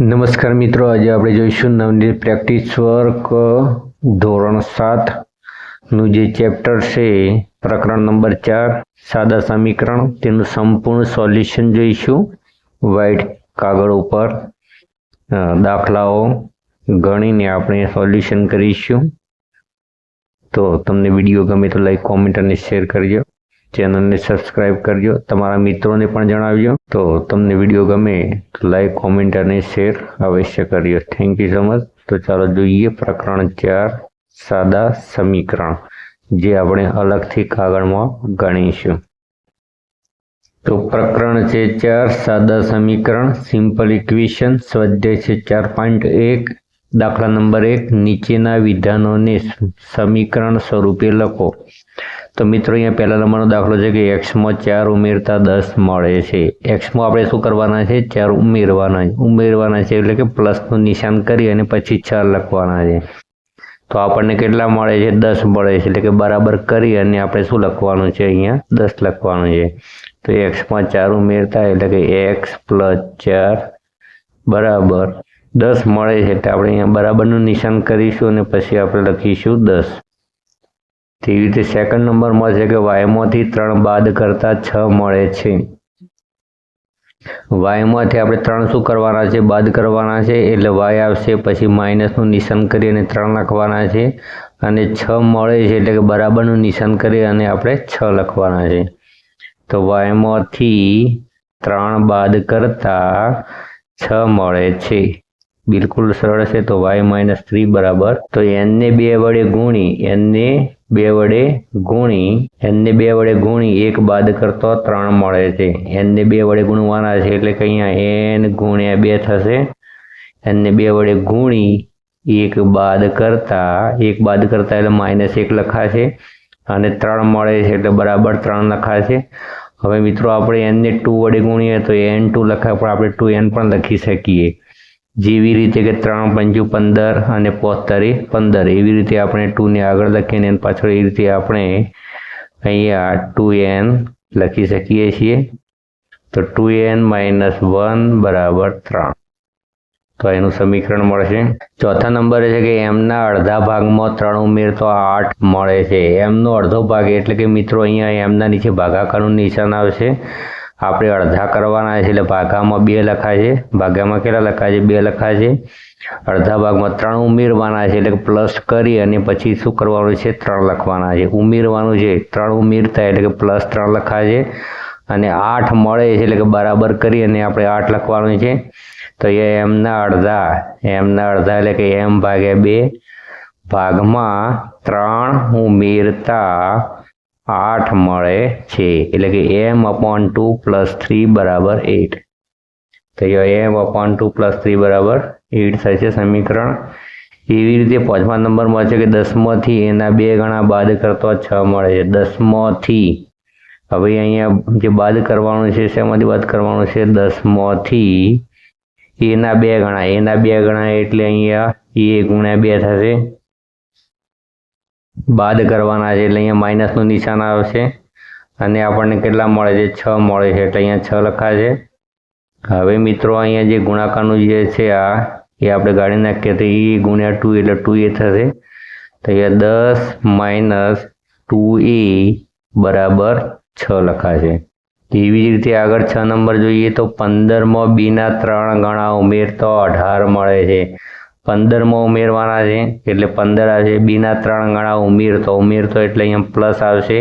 નમસ્કાર મિત્રો, આજે આપણે જોઈશું નવનીત પ્રેક્ટિસ વર્ક ધોરણ 7નું જે ચેપ્ટર છે પ્રકરણ નંબર 4 સાદા સમીકરણ, તેનું સંપૂર્ણ સોલ્યુશન જોઈશું. વ્હાઇટ કાગળ ઉપર દાખલાઓ ગણીને આપણે સોલ્યુશન કરીશું. તો તમને વિડીયો ગમે તો લાઈક, કોમેન્ટ અને શેર કરજો. ચેનલને સબસ્ક્રાઇબ કરજો. તમારા મિત્રોને પણ જણાવજો. તો તમને વિડીયો ગમે તો લાઈક, કોમેન્ટ અને શેર અવશ્ય કરજો. Thank you so much. તો ચાલો જોઈએ પ્રકરણ 4 સાદા સમીકરણ, જે આપણે અલગથી કાગળમાં ગણીશું. તો પ્રકરણ છે 4 સાદા સમીકરણ, સિમ્પલ ઇક્વેશન. સ્વાધ્યાય છે 4.1. દાખલા નંબર 1, નીચેના વિધાનોને સમીકરણ સ્વરૂપે લખો. તો મિત્રો, અહીંયા પહેલા નંબરનો દાખલો છે કે એક્સમાં 4 ઉમેરતા 10 મળે છે. એક્સમાં આપણે શું કરવાના છે? 4 ઉમેરવાના છે, એટલે કે પ્લસનું નિશાન કરી અને પછી 4 લખવાના છે. તો આપણને કેટલા મળે છે? 10 મળે છે, એટલે કે બરાબર કરી અને આપણે શું લખવાનું છે? અહીંયા 10 લખવાનું છે. તો એક્સમાં 4 ઉમેરતા એટલે કે એક્સ પ્લસ 4 બરાબર 10 મળે છે, એટલે આપણે અહીંયા બરાબરનું નિશાન કરીશું અને પછી આપણે લખીશું 10. તેવી રીતે સેકન્ડ નંબરમાં છે કે વાયમાંથી 3 બાદ કરતા 6 મળે છે. વાયમાંથી આપણે 3 શું કરવાના છે? બાદ કરવાના છે, એટલે વાય આવશે, પછી માઇનસનું નિશાન કરી અને 3 લખવાના છે, અને 6 મળે છે, એટલે કે બરાબરનું નિશાન કરી અને આપણે 6 લખવાના છે. તો વાયમાંથી 3 બાદ કરતા 6 મળે છે. બિલકુલ સરળ છે. તો y - 3 બરાબર, તો n ને 2 વડે ગુણી, n ને 2 વડે ગુણી 1 બાદ કરતો 3 મળે છે. n ને 2 વડે ગુણવાના છે, એટલે કે અહીંયા n ગુણ્યા 2 થશે. n ને 2 વડે ગુણી 1 બાદ કરતા એટલે -1 લખાશે, અને 3 મળે છે, એટલે બરાબર 3 લખાશે. હવે મિત્રો, આપણે n ને 2 વડે ગુણીએ તો n2 લખાય, પણ આપણે 2n પણ લખી શકીએ. જેવી રીતે કે 3 × 5 = 15 અને 5 × 15, એવી રીતે આપણે 2 ને આગળ લખીને પાછળ એ રીતે આપણે અહીંયા 2n લખી શકીએ છીએ. તો 2n - 1 બરાબર 3. તો એનું સમીકરણ મળશે. ચોથા નંબરે છે કે m ના અડધા ભાગમાં 3 ઉમેરતો 8 મળે છે. m નો અડધો ભાગ એટલે કે મિત્રો અહીંયા m ના નીચે ભાગાકારનું નિશાન આવશે. આપણે અડધા કરવાના છે, એટલે ભાગામાં 2 લખાય છે. ભાગામાં કેટલા લખાય છે? 2 લખાય છે. અડધા ભાગમાં 3 ઉમેરવાના છે, એટલે કે પ્લસ કરી અને પછી શું કરવાનું છે? 3 લખવાના છે. ઉમેરવાનું છે, 3 ઉમેરતા એટલે કે +3 લખાય છે, અને 8 મળે છે, એટલે કે બરાબર કરી અને આપણે 8 લખવાનું છે. તો એ m ના અડધા એટલે કે m/2 ભાગમાં 3 ઉમેરતા 8 મળે છે, એટલે કે m/2 + 3 બરાબર 8. તો m/2 + 3 બરાબર 8 થશે સમીકરણ. એવી રીતે પાંચમા નંબરમાં છે કે 10માંથી એના 2 ગણા બાદ કરતો 6 મળે છે. 10માંથી હવે અહીંયા જે બાદ કરવાનું છે, શેમાંથી બાદ કરવાનું છે? 10માંથી એના 2 ગણા એટલે અહીંયા a × 2 થશે. બાદ કરવાના છે, એટલે અહીંયા માઇનસનું નિશાન આવશે, અને આપણને કેટલા મળે છે? 6 મળે છે, એટલે અહીંયા 6 લખાશે. હવે મિત્રો, અહીંયા જે ગુણાકારનું જે છે એ આપણે ગાળી નાખીએ તો e × 2 એટલે 2a થશે. તો અહીંયા 10 - 2a બરાબર 6 લખાશે. એવી જ રીતે આગળ 6 નંબર જોઈએ તો 15માં b ના 3 ગણા ઉમેરતો 18 મળે છે. 15માં ઉમેરવાના છે, એટલે 15 આવશે. b ના 3 ગણા ઉમેરતો એટલે અહીંયા પ્લસ આવશે.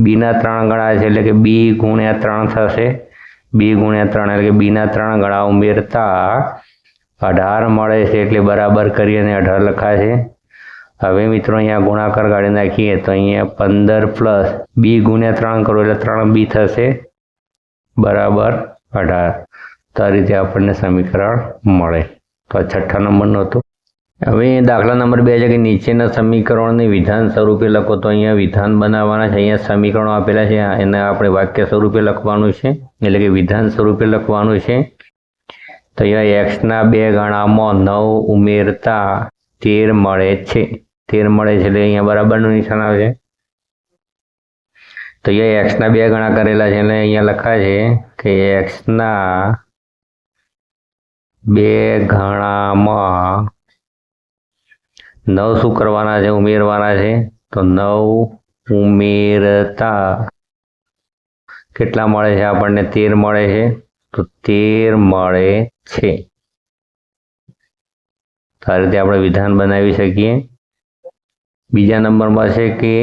b ના 3 ગણા છે, એટલે કે b × 3 થશે. b × 3 એટલે કે b ના 3 ગણા ઉમેરતા 18 મળે છે, એટલે બરાબર કરી અને 18 લખાશે. હવે મિત્રો, અહીંયા ગુણાકાર કાઢી નાખીએ તો અહીંયા 15 + b × 3 કરો એટલે 3b થશે બરાબર 18. તો આ રીતે આપણને સમીકરણ મળે. તો આ છઠ્ઠા નંબરનું હતું. હવે દાખલા નંબર 2 છે કે નીચેના સમીકરણોને વિધાન સ્વરૂપે લખો. તો અહીંયા વિધાન બનાવવાના છે. અહીંયા સમીકરણો આપેલા છે, એને આપણે વાક્ય સ્વરૂપે લખવાનું છે, એટલે કે વિધાન સ્વરૂપે લખવાનું છે. તો અહીંયા x ના 2 ગણામાં 9 ઉમેરતા 13 મળે છે. 13 મળે છે, એટલે અહીંયા બરાબરનું નિશાન આવશે. તો અહીંયા x ના 2 ગણા કરેલા છે, એટલે અહીંયા લખાય છે કે x ના બે ગણામાં 9 શું કરવાના છે? ઉમેરવાના છે. તો 9 ઉમેરતા કેટલા મળે છે? આપણને 13 મળે છે. તો 13 મળે છે. તો આ રીતે આપણે વિધાન બનાવી શકીએ. બીજા નંબરમાં છે કે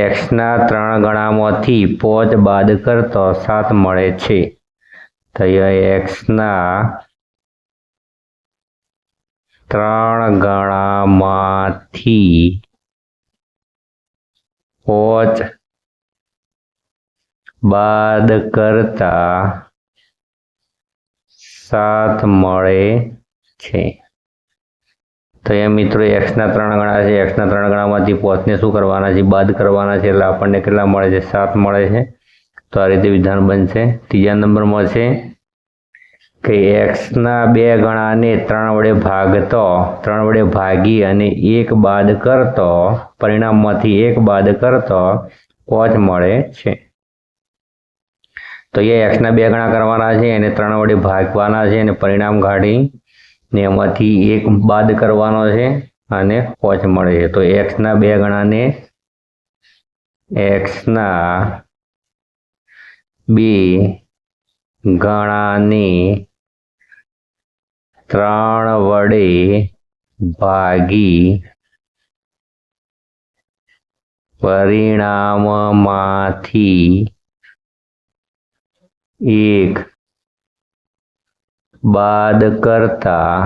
એક્સના 3 ગણામાંથી 5 બાદ કરતો 7 મળે છે. તો એક્સના 3 ગણામાંથી 5 બાદ કરતા 7 મળે છે. તો એ મિત્રો એક્સના 3 ગણા છે. એક્સના 3 ગણામાંથી 5ને શું કરવાના છે? બાદ કરવાના છે. એટલે આપણને કેટલા મળે છે? 7 મળે છે. તો આ રીતે વિધાન બનશે. ત્રીજા નંબરમાં છે કે એક્સના 2 ગણાને 3 વડે ભાગતો, 3 વડે ભાગી અને 1 બાદ કરતો, પરિણામમાંથી 1 બાદ કરતો 5 મળે છે. તો એ એક્સના 2 ગણા કરવાના છે, એને 3 વડે ભાગવાના છે અને પરિણામ કાઢી ને એમાંથી 1 બાદ કરવાનો છે અને 5 મળે છે. તો એક્સના 2 ગણાને એક્સના 2 ગણાને 3 વડે ભાગી પરિણામમાંથી 1 બાદ કરતા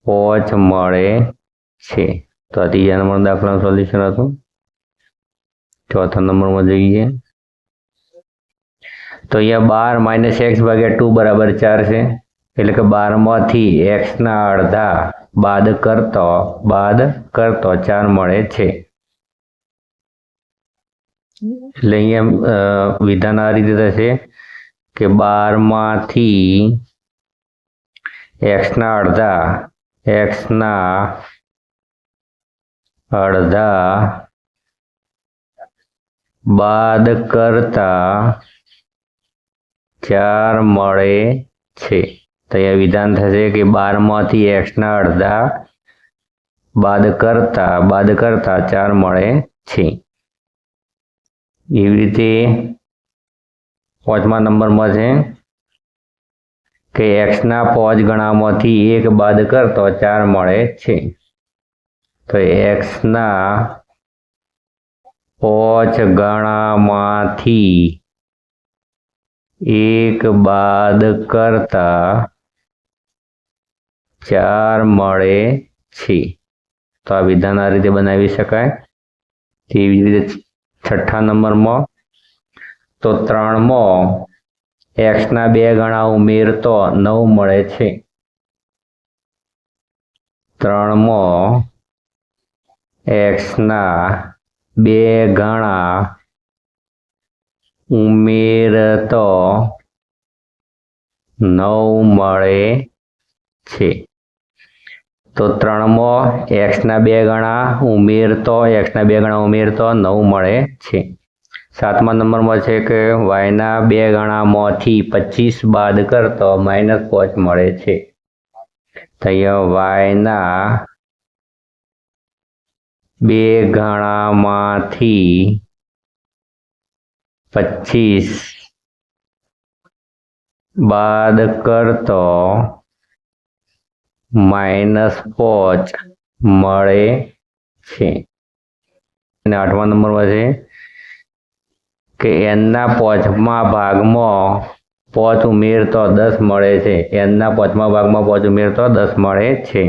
5 મળે છે. તો આ ત્રીજા નંબરનો દાખલાનું સોલ્યુશન હતું. ચોથા નંબરમાં જોઈએ તો અહીંયા 12 - x ભાગ્યા 2 બરાબર 4 છે. એટલે કે 12માંથી એક્સના અડધા બાદ કરતો 4 મળે છે. એટલે અહીંયા વિધાન આ રીતે થશે કે 12માંથી એક્સના અડધા બાદ કરતા 4 મળે છે. તો અહીંયા વિધાન થશે કે 12માંથી એક્સના અડધા બાદ કરતા 4 મળે છે. એવી રીતે પાંચમા નંબરમાં છે કે એક્સના 5 ગણામાંથી 1 બાદ કરતો 4 મળે છે. તો એક્સના 5 ગણામાંથી 1 બાદ કરતા 4 મળે છે. તો આ વિધાન આ રીતે બનાવી શકાય. તેવી રીતે છઠ્ઠા નંબરમાં તો 3માં એક્સના 2 ગણા ઉમેરતો 9 મળે છે. 3માં એક્સના 2 ગણા ઉમેરતો 9 મળે છે. તો 3માં એક્સના 2 ગણા ઉમેરતો 9 મળે છે. સાતમા નંબરમાં છે કે વાયના 2 ગણામાંથી 25 બાદ કરતો -5 મળે છે. તો અહીંયા વાયના 2 ગણામાંથી 25 બાદ કરતો -5 મળે છે. અને આઠમા નંબરમાં છે કે એનના 5મા ભાગમાં 5 ઉમેરતો 10 મળે છે. એનના 5મા ભાગમાં 5 ઉમેરતો 10 મળે છે.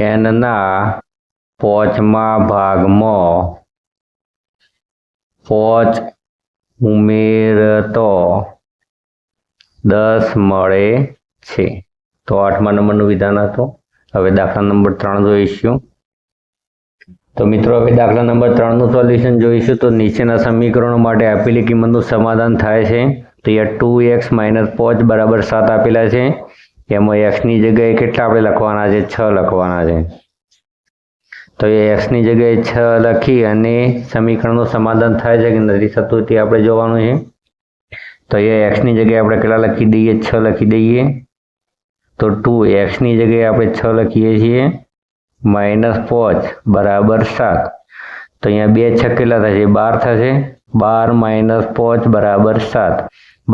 એનના 5મા ભાગમાં 5 ઉમેરતો 10 મળે છે. તો આઠમા નંબરનું વિધાન હતું. હવે દાખલા નંબર 3 જોઈશું. તો મિત્રો હવે દાખલા નંબર 3નું સોલ્યુશન જોઈશું. તો નીચેના સમીકરણો માટે આપેલી કિંમતનું સમાધાન થાય છે. તો અહીંયા 2x - 5 બરાબર 7 આપેલા છે. એમાં એક્સની જગ્યાએ કેટલા આપણે લખવાના છે? 6 લખવાના છે. તો એ એક્સની જગ્યાએ 6 લખી અને સમીકરણનું સમાધાન થાય છે કે નથી થતું તે આપણે જોવાનું છે. તો અહીંયા એક્સની જગ્યાએ આપણે કેટલા લખી દઈએ? 6 લખી દઈએ. તો 2x ની જગ્યાએ આપણે 6 લખીએ છીએ -5 બરાબર 7. તો અહીંયા 2 6 કેટલા થશે? 12 થશે. 12 - 5 બરાબર 7.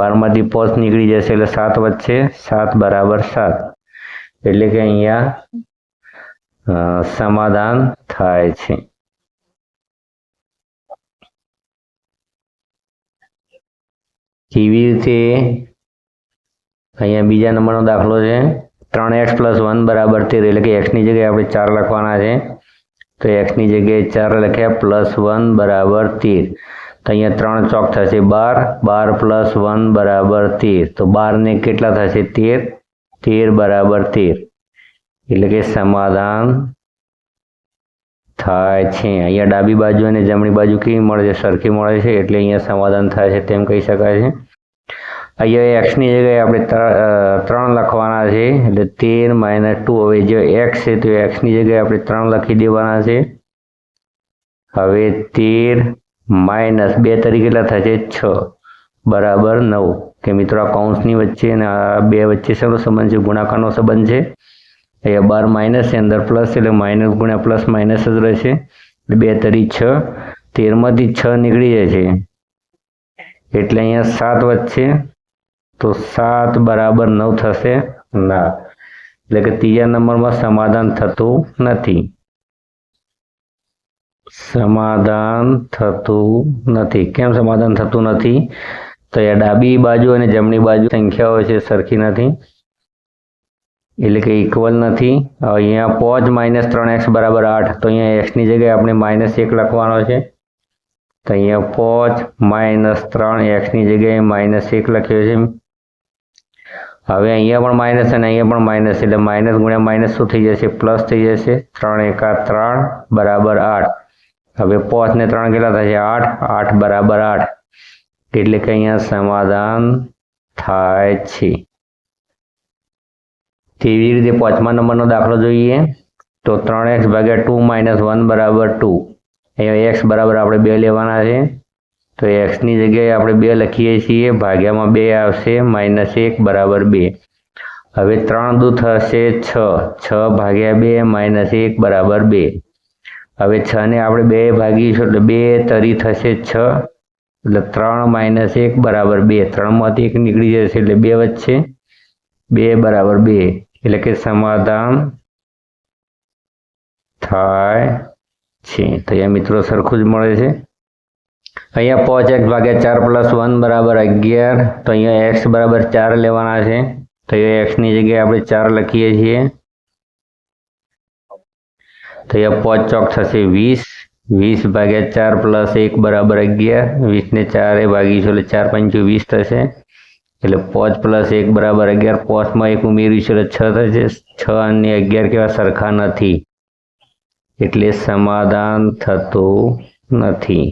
12 માંથી 5 નીકળી જશે એટલે 7 વધશે. 7 બરાબર 7. એટલે કે અહીંયા સમાધાન થાય છે. કેવી રીતે? અહીંયા બીજા નંબરનો દાખલો છે. 3x + 1 બરાબર 13. એટલે કે x ની જગ્યાએ આપણે 4 લખવાના છે. તો x ની જગ્યાએ 4 લખ્યા +1 બરાબર 13. તો અહીંયા 3 ચોક થશે 12. 12 + 1 બરાબર 13. તો 12 ને કેટલા થશે? 13. 13 બરાબર 13. એટલે કે સમાધાન થાય છે. અહીંયા ડાબી બાજુ અને જમણી બાજુ કેવી મળે છે? સરખી મળે છે. એટલે અહીંયા સમાધાન થાય છે તેમ કહી શકાય છે. અહીંયા x ની જગ્યાએ આપણે 3 લખવાના છે. એટલે 13 - 2. હવે જો x છે તો x ની જગ્યાએ આપણે 3 લખી દેવાના છે. હવે 13 - 2 તરીકે કેટલા થશે? 6 બરાબર 9. કે મિત્રો આ કૌંસની વચ્ચે અને આ બે વચ્ચે શેનો સંબંધ છે? ગુણાકારનો સંબંધ છે. અહીંયા 12 માઇનસ છે, અંદર પ્લસ એટલે માઇનસ ગુણ્યા પ્લસ માઇનસ જ રહેશે. 2 તરી 6. 13 માંથી 6 નીકળી જાય છે એટલે અહીંયા 7 વધશે. તો 7 બરાબર 9 થશે? ના. એટલે કે ત્રીજા નંબરમાં સમાધાન થતું નથી. સમાધાન થતું નથી. કેમ સમાધાન થતું નથી? તો એ ડાબી બાજુ અને જમણી બાજુ સંખ્યાઓ છે સરખી નથી, એટલે કે ઇક્વલ નથી. અહીંયા 5 - 3x બરાબર 8. તો અહીંયા x ની જગ્યાએ આપણે -1 લખવાનો છે. તો અહીંયા 5 - 3 x ની જગ્યાએ -1 લખ્યો છે. હવે અહીંયા પણ માઇનસ અને અહીંયા પણ માઇનસ એટલે માઇનસ ગુણ્યા માઇનસ શું થઈ જશે? પ્લસ થઈ જશે. 3 × 3 બરાબર 8. હવે 5 ને 3 કેટલા થશે? 8. 8 બરાબર 8. એટલે કે અહીંયા સમાધાન થાય છે. તેવી રીતે 5મા નંબરનો દાખલો જોઈએ. તો 3x / 2 - 1 બરાબર 2. અહીંયા x બરાબર આપણે 2 લેવાના છે. તો x ની જગ્યાએ આપણે 2 લખીએ છીએ. ભાગ્યામાં 2 આવશે. -1 બરાબર 2. હવે 3 દુ થશે 6. 6 ભાગ્યા 2 -1 બરાબર 2. હવે 6 ને આપણે 2 ભાગીશું એટલે 2 તરી થશે 6. એટલે 3 - 1 બરાબર 2. 3 માંથી 1 નીકળી જશે એટલે 2 વધશે. 2 બરાબર 2. એટલે કે સમાધાન થાય છે. તો અહીંયા મિત્રો સરખું જ મળે છે. અહીંયા 5x / 4 + 1 બરાબર 11. તો અહીંયા x બરાબર 4 લેવાના છે. તો અહીંયા x ની જગ્યાએ આપણે 4 લખીએ છીએ. તો અહીંયા 5 ચોક થશે 20. 20 ભાગ્યા 4 + 1 બરાબર 11. 20 ને 4 એ ભાગીશું એટલે 4 × 5 = 20 થશે. એટલે 5 + 1 બરાબર 11. 5 માં 1 ઉમેરીશું એટલે 6 થશે. 6 અને 11 કેવા? સરખા નથી. એટલે સમાધાન થતું નથી.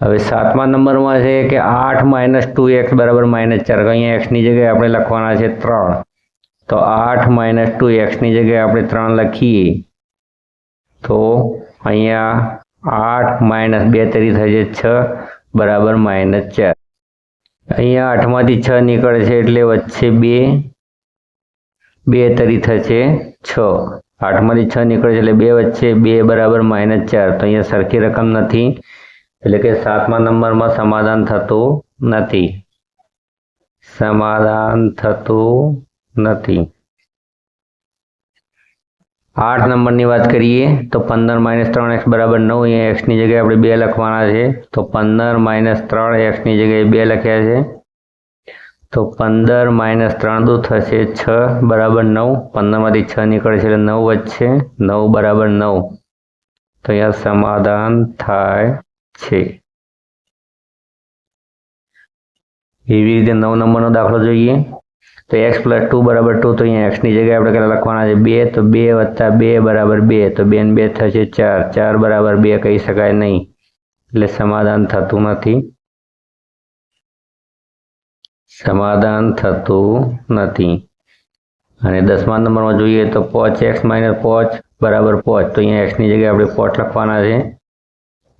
હવે 7મા નંબરમાં છે કે 8 - 2x બરાબર -4. અહીંયા x ની જગ્યાએ આપણે લખવાના છે 3. તો 8 - 2x ની જગ્યાએ આપણે 3 લખીએ. તો અહીંયા 8 - 2 તરી થશે 6 બરાબર -4. અહીંયા 8 માંથી 6 નીકળે છે એટલે વચ્ચે 2 તરી થશે 6. 8 માંથી 6 નીકળે છે એટલે 2 વચ્ચે 2 બરાબર -4. તો અહીંયા સરખી રકમ નથી. એટલે કે 7મા નંબરમાં સમાધાન થતું નથી. સમાધાન થતું નથી. 8 નંબરની વાત કરીએ તો 15 - 3x બરાબર 9. અહીંયા x ની જગ્યાએ આપણે 2 લખવાના છે. તો 15 - 3 x ની જગ્યાએ 2 લખ્યા છે. તો 15 - 3 દુ થશે 6 બરાબર 9. 15 માંથી 6 નીકળે છે એટલે 9 વધશે. 9 બરાબર 9. તો અહીંયા સમાધાન થાય છે. એવી રીતે 9 નંબરનો દાખલો જોઈએ. તો x + 2 બરાબર 2. તો અહીંયા x ની જગ્યાએ આપણે કેટલા લખવાના છે? 2. તો 2 + 2 બરાબર 2. તો 2 ને 2 થશે 4. 4 બરાબર 2 કહી શકાય નહીં. એટલે સમાધાન થતું નથી. સમાધાન થતું નથી. અને 10મા નંબરમાં જોઈએ તો 5x - 5 બરાબર 5. તો અહીંયા x ની જગ્યાએ આપણે 5 લખવાના છે.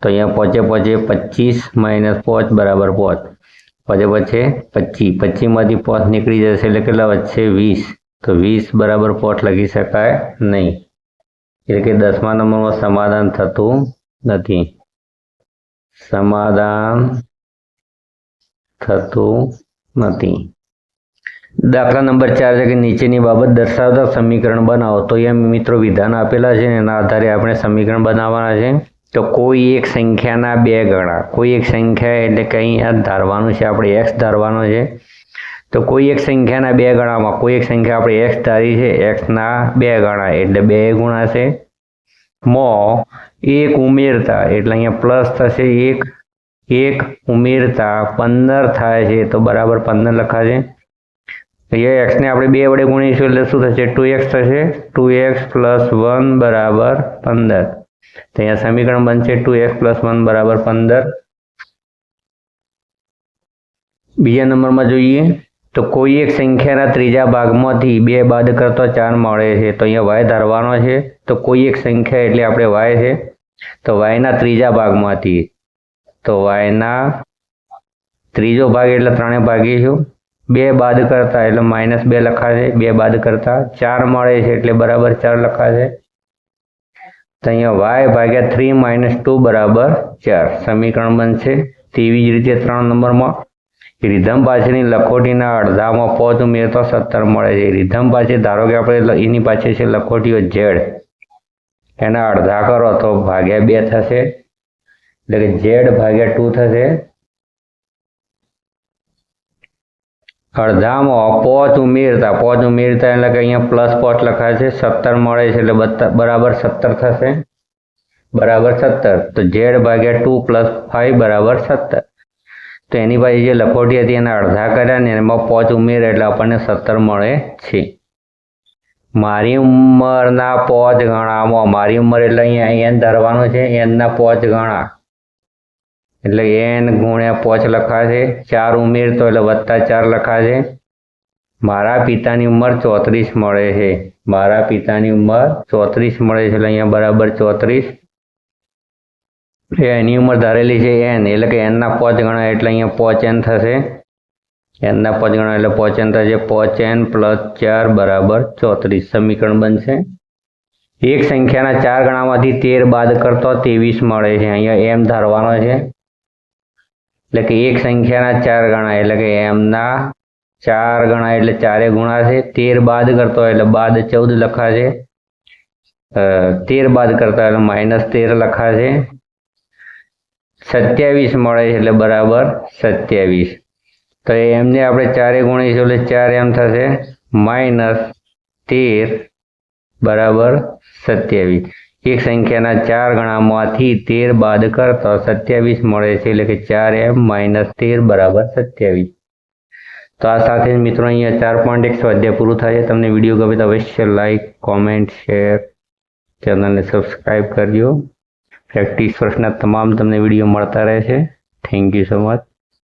તો અહીંયા પોચે 25 માઇનસ 5 બરાબર 5 પોચે 25 25માંથી 5 નીકળી જશે એટલે કેટલા વધશે 20 તો 20 બરાબર 5 લખી શકાય નહીં એટલે કે 10મા નંબરમાં સમાધાન થતું નથી સમાધાન થતું નથી દાખલા નંબર 4 છે કે નીચેની બાબત દર્શાવતા સમીકરણ બનાવો તો અહીંયા મિત્રો વિધાન આપેલા છે એના આધારે આપણે સમીકરણ બનાવવાના છે તો કોઈ એક સંખ્યાના બે ગણા કોઈ એક સંખ્યા એટલે કે અહીંયા ધારવાનું છે આપણે x ધારવાનો છે તો કોઈ એક સંખ્યાના બે ગણામાં કોઈ એક સંખ્યા આપણે x ધારી છે x ના બે ગણા એટલે 2 ગુણાશે માં 1 ઉમેરતા એટલે અહીંયા પ્લસ થશે 1 ઉમેરતા 15 થાય છે તો બરાબર 15 લખાશે અહીંયા x ને આપણે 2 વડે ગુણીશું એટલે શું થશે 2x થશે 2x + 1 બરાબર 15 તો અહીંયા સમીકરણ બનશે 2x + 1 બરાબર 15 બીજા નંબરમાં જોઈએ તો કોઈ એક સંખ્યાના ત્રીજા ભાગમાંથી 2 બાદ કરતા 4 મળે છે તો અહીંયા y ધારવાનો છે તો કોઈ એક સંખ્યા એટલે આપણે y છે તો y ના ત્રીજા ભાગમાંથી તો y ના ત્રીજો ભાગ એટલે 3 ભાગીશું 2 બાદ કરતા એટલે -2 લખાશે 2 બાદ કરતા 4 મળે છે એટલે બરાબર 4 લખાશે તો અહીંયા y ભાગ્યા 3 - 2 બરાબર 4 સમીકરણ બનશે તેવી જ રીતે 3 નંબરમાં રીધમ પાછળની લખોટીના અડધામાં 5 ઉમેરતો 17 મળે છે રીધમ પાછળ ધારો કે આપણે એની પાછળ છે લખોટીઓ z એના અડધા કરો તો ભાગ્યા 2 થશે એટલે કે z ભાગ્યા 2 થશે અડધામાં 5 ઉમેરતા એટલે કે અહીંયા +5 લખાય છે 17 મળે છે એટલે બરાબર 17 થશે બરાબર 17 તો z ભાગ્યા 2 + 5 બરાબર 17 તો એની પાસે જે લખોટી હતી એના અડધા કર્યા ને એમાં 5 ઉમેરે એટલે આપણને 17 મળે છે મારી ઉંમરના 5 ગણામાં મારી ઉંમર એટલે અહીંયા n ધરવાનું છે n ના 5 ગણા એટલે n ગુણ્યા 5 લખાશે 4 ઉમેરતો એટલે +4 લખાશે મારા પિતાની ઉંમર 34 મળે છે મારા પિતાની ઉંમર 34 મળે છે એટલે અહીંયા બરાબર 34 એની ઉંમર ધારેલી છે n એટલે કે n ના 5 ગણા એટલે અહીંયા 5n થશે n ના 5 ગણા એટલે 5n થશે 5n + 4 બરાબર 34 સમીકરણ બનશે એક સંખ્યાના 4 ગણામાંથી 13 બાદ કરતો 23 મળે છે અહીંયા m ધારવાનો છે એટલે કે એક સંખ્યાના 4 ગણા એટલે કે m ના 4 ગણા એટલે 4 ગુણાશે 13 બાદ કરતો એટલે બાદ 14 લખાશે 13 બાદ કરતા એટલે -13 લખાશે 27 મળે છે એટલે બરાબર 27 તો એમને આપણે 4 ગુણીશું એટલે 4m થશે -13 બરાબર 27 એક સંખ્યાના 4 ગણામાંથી 13 બાદ કરતા 27 મળે છે એટલે કે 4m - 13 બરાબર 27 તો આ સાથે મિત્રો અહીંયા 4.1 સ્વાધ્યાય પૂરું થાય છે તમને વિડીયો ગમે તો અવશ્ય લાઈક કોમેન્ટ શેર ચેનલને સબસ્ક્રાઈબ કરજો પ્રેક્ટિસ વર્ષના તમામ તમને વિડીયો મળતા રહેશે થેન્ક યુ સો મચ